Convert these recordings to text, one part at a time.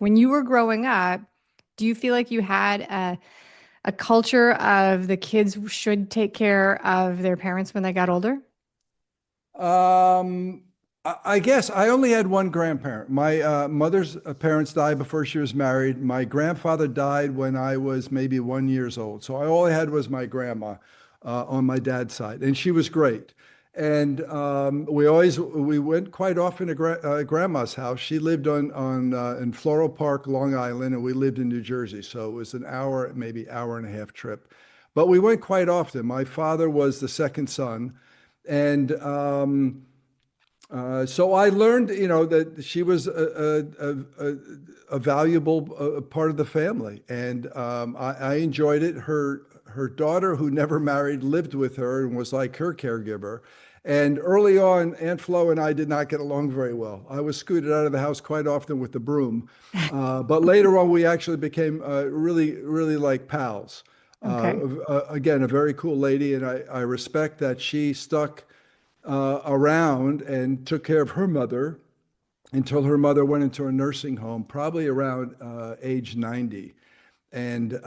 When you were growing up, do you feel like you had a culture of the kids should take care of their parents when they got older? Um, I guess I only had one grandparent. My mother's parents died before she was married. My grandfather died when I was maybe 1 years old. So all I had was my grandma on my dad's side, and she was great. And we went quite often to grandma's house. She lived on in Floral Park, Long Island, and we lived in New Jersey. So it was an hour, maybe hour and a half trip. But we went quite often. My father was the second son. And so I learned, that she was a valuable part of the family, and I enjoyed it. Her daughter, who never married, lived with her and was like her caregiver. And early on, Aunt Flo and I did not get along very well. I was scooted out of the house quite often with the broom, but later on, we actually became really, really like pals. Okay. Again, a very cool lady, and I respect that she stuck around and took care of her mother until her mother went into a nursing home, probably around age 90. And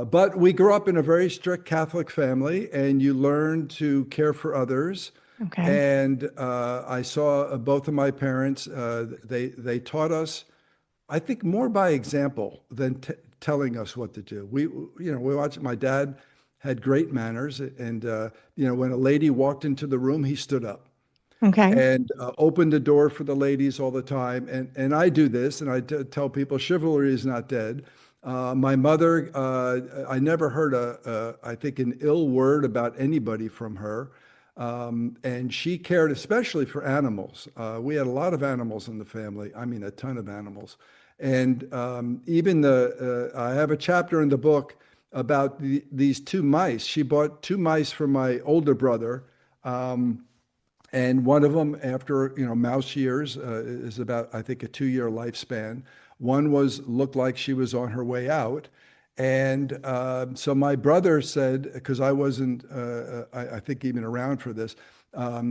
but we grew up in a very strict Catholic family, and you learn to care for others. Okay. And I saw both of my parents. They taught us, I think, more by example than telling us what to do. We watched. My dad had great manners, and when a lady walked into the room, he stood up Okay. and opened the door for the ladies all the time. And I do this, and tell people chivalry is not dead. My mother, I never heard I think, an ill word about anybody from her. And she cared especially for animals. We had a lot of animals in the family. I mean, a ton of animals. And even I have a chapter in the book about these two mice. She bought two mice for my older brother. And one of them, after mouse years, is about, I think, a 2-year lifespan. One looked like she was on her way out, and so my brother said, because I wasn't, I think, even around for this,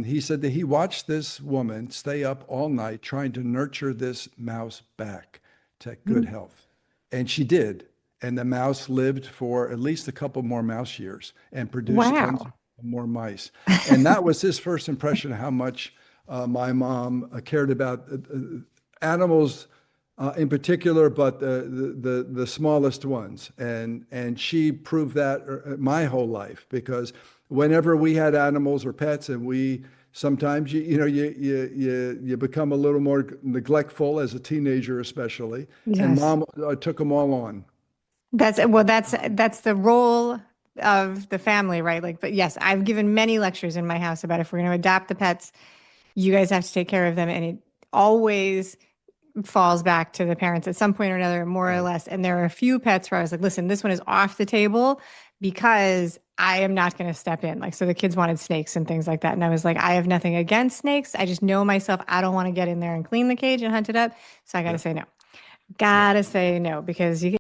he said that he watched this woman stay up all night trying to nurture this mouse back to good Mm. health, and she did. And the mouse lived for at least a couple more mouse years and produced tons Wow. more mice. And that was his first impression of how much my mom cared about animals in particular, but the smallest ones. And she proved that my whole life, because whenever we had animals or pets, and we sometimes you become a little more neglectful as a teenager, especially. And Yes. mom took them all on. That's the role of the family, right? Like, but yes, I've given many lectures in my house about if we're going to adopt the pets, you guys have to take care of them, and it always falls back to the parents at some point or another, more or Right. less. And there are a few pets where I was like, listen, this one is off the table because I am not going to step in. Like, so the kids wanted snakes and things like that. And I was like, I have nothing against snakes. I just know myself. I don't want to get in there and clean the cage and hunt it up. So I got to Yeah. say no. Yeah. Gotta say no because you